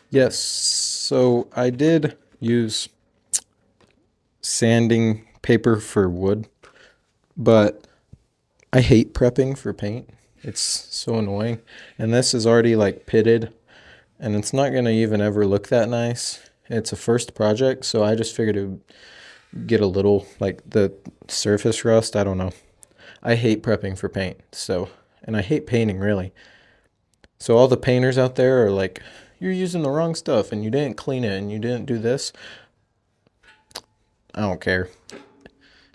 Yes, so I did use sanding paper for wood, but I hate prepping for paint. It's so annoying. And this is already like pitted, and it's not gonna even ever look that nice. It's a first project, so I just figured it would get a little like the surface rust. I don't know. I hate prepping for paint, so, and I hate painting really. So all the painters out there are like, you're using the wrong stuff and you didn't clean it and you didn't do this. I don't care.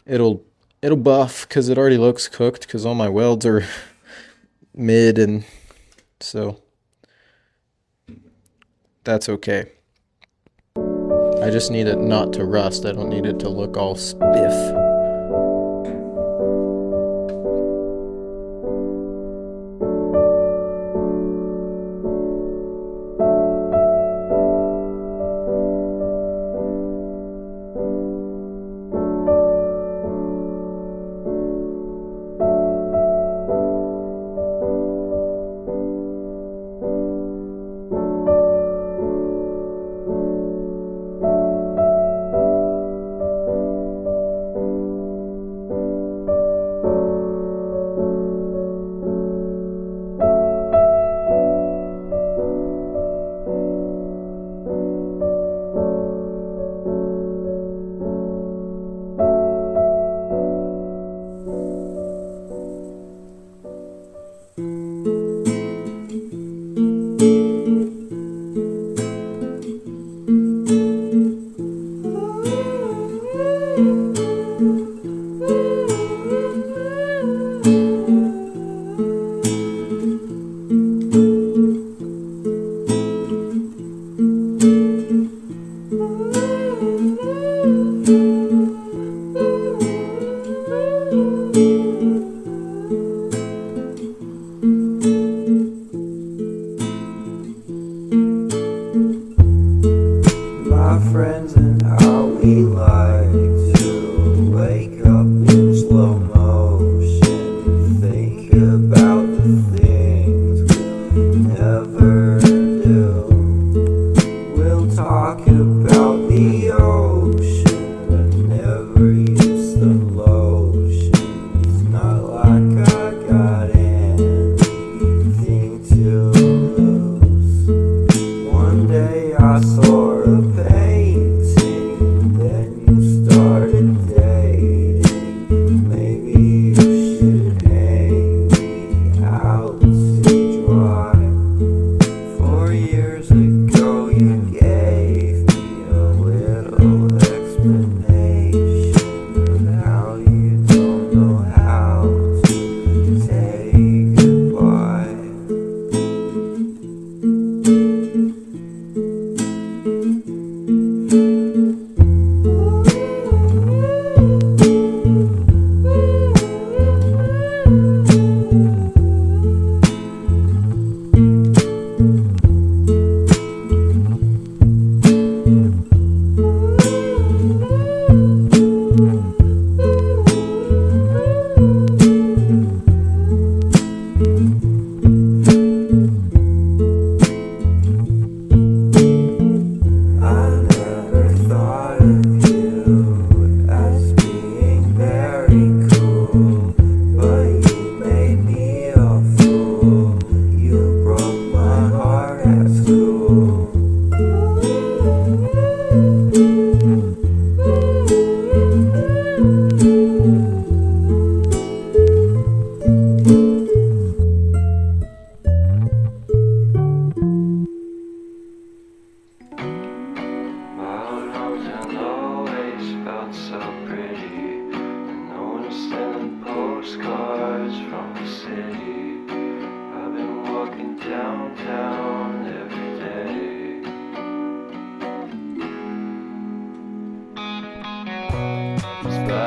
It'll it'll buff because it already looks cooked because all my welds are mid, and so that's okay. I just need it not to rust. I don't need it to look all spiff.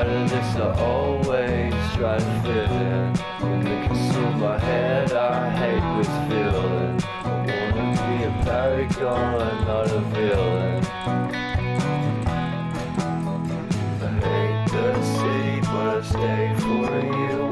part of this, I always try to fit in. When it consumes my head, I hate this feeling. I wanna be a paragon, not a villain. I hate the city, but I stay for you.